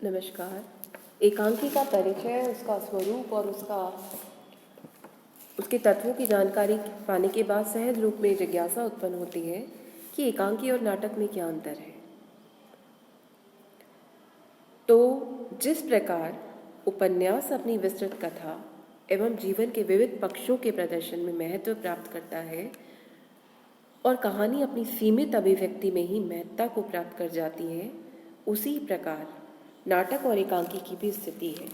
नमस्कार। एकांकी का परिचय, उसका स्वरूप और उसके तत्वों की जानकारी पाने के बाद सहज रूप में जिज्ञासा उत्पन्न होती है कि एकांकी और नाटक में क्या अंतर है। तो जिस प्रकार उपन्यास अपनी विस्तृत कथा एवं जीवन के विविध पक्षों के प्रदर्शन में महत्व प्राप्त करता है और कहानी अपनी सीमित अभिव्यक्ति में ही महत्ता को प्राप्त कर जाती है, उसी प्रकार नाटक और एकांकी की भी स्थिति है।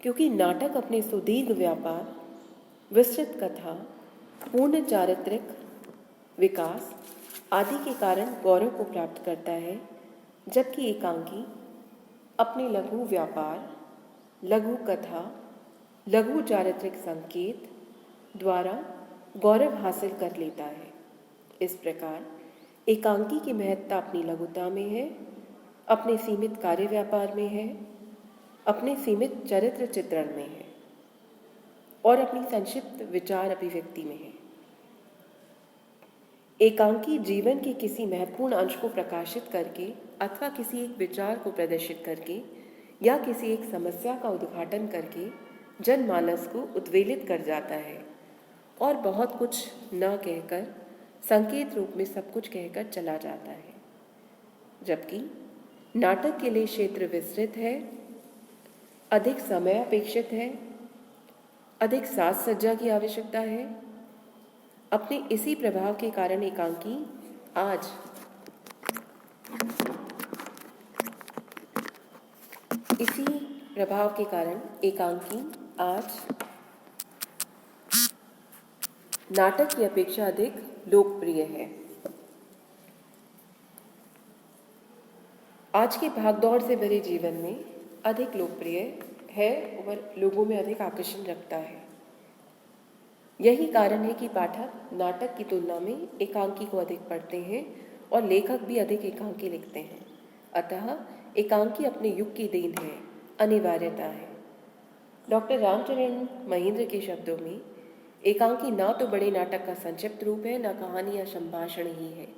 क्योंकि नाटक अपने सुदीर्घ व्यापार, विस्तृत कथा, पूर्ण चारित्रिक विकास आदि के कारण गौरव को प्राप्त करता है, जबकि एकांकी अपने लघु व्यापार, लघु कथा, लघु चारित्रिक संकेत द्वारा गौरव हासिल कर लेता है। इस प्रकार एकांकी की महत्ता अपनी लघुता में है, अपने सीमित कार्य व्यापार में है, अपने सीमित चरित्र चित्रण में है और अपनी संक्षिप्त विचार अभिव्यक्ति में है। एकांकी जीवन के किसी महत्वपूर्ण अंश को प्रकाशित करके अथवा किसी एक विचार को प्रदर्शित करके या किसी एक समस्या का उद्घाटन करके जनमानस को उद्वेलित कर जाता है और बहुत कुछ न कहकर संकेत रूप में सब कुछ कहकर चला जाता है। जबकि नाटक के लिए क्षेत्र विस्तृत है, अधिक समय अपेक्षित है, अधिक साज सज्जा की आवश्यकता है। अपने इसी प्रभाव के कारण एकांकी आज नाटक की अपेक्षा अधिक लोकप्रिय है। आज के भागदौड़ से भरे जीवन में अधिक लोकप्रिय है और लोगों में अधिक आकर्षण रखता है। यही कारण है कि पाठक नाटक की तुलना में एकांकी को अधिक पढ़ते हैं और लेखक भी अधिक एकांकी लिखते हैं। अतः एकांकी अपने युग की देन है, अनिवार्यता है। डॉक्टर रामचरण महेंद्र के शब्दों में एकांकी ना तो बड़े नाटक का संक्षिप्त रूप है, न कहानी या संभाषण ही है।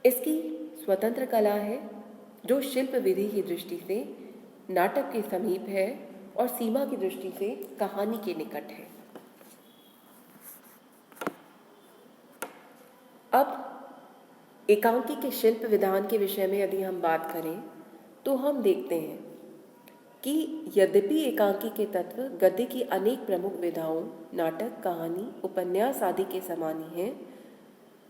इसकी स्वतंत्र कला है जो शिल्प विधि की दृष्टि से नाटक के समीप है और सीमा की दृष्टि से कहानी के निकट है। अब एकांकी के शिल्प विधान के विषय में यदि हम बात करें तो हम देखते हैं कि यद्यपि एकांकी के तत्व गद्य की अनेक प्रमुख विधाओं नाटक, कहानी, उपन्यास आदि के समान ही हैं,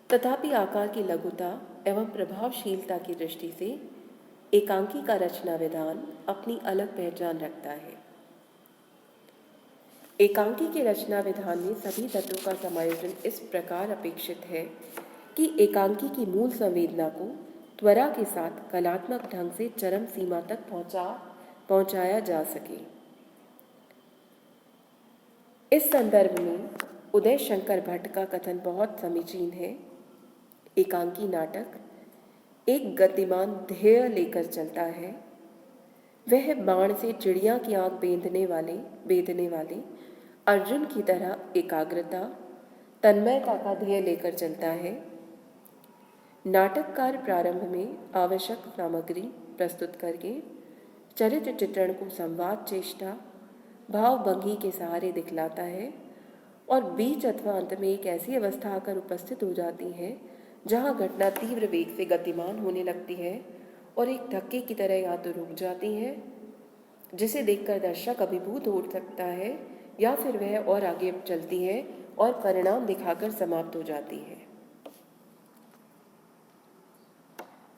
तथापि आकार की लघुता एवं प्रभावशीलता की दृष्टि से एकांकी का रचना विधान अपनी अलग पहचान रखता है। एकांकी के रचना विधान में सभी तत्वों का समायोजन इस प्रकार अपेक्षित है कि एकांकी की मूल संवेदना को त्वरा के साथ कलात्मक ढंग से चरम सीमा तक पहुंचाया जा सके। इस संदर्भ में उदय शंकर भट्ट का कथन बहुत समीचीन है। एकांकी नाटक एक गतिमान ध्येय लेकर चलता है। वह बाण से चिड़िया की आंख बेधने वाले अर्जुन की तरह एकाग्रता, तन्मयता का ध्येय लेकर चलता है। नाटककार प्रारंभ में आवश्यक सामग्री प्रस्तुत करके चरित्र चित्रण को संवाद, चेष्टा, भाव भंगी के सहारे दिखलाता है और बीच अथवा अंत में एक ऐसी अवस्था आकर उपस्थित हो जाती है जहां घटना तीव्र वेग से गतिमान होने लगती है और एक धक्के की तरह या तो रुक जाती है, जिसे देखकर दर्शक अभिभूत हो सकता है, या फिर वह और आगे चलती है और परिणाम दिखाकर समाप्त हो जाती है।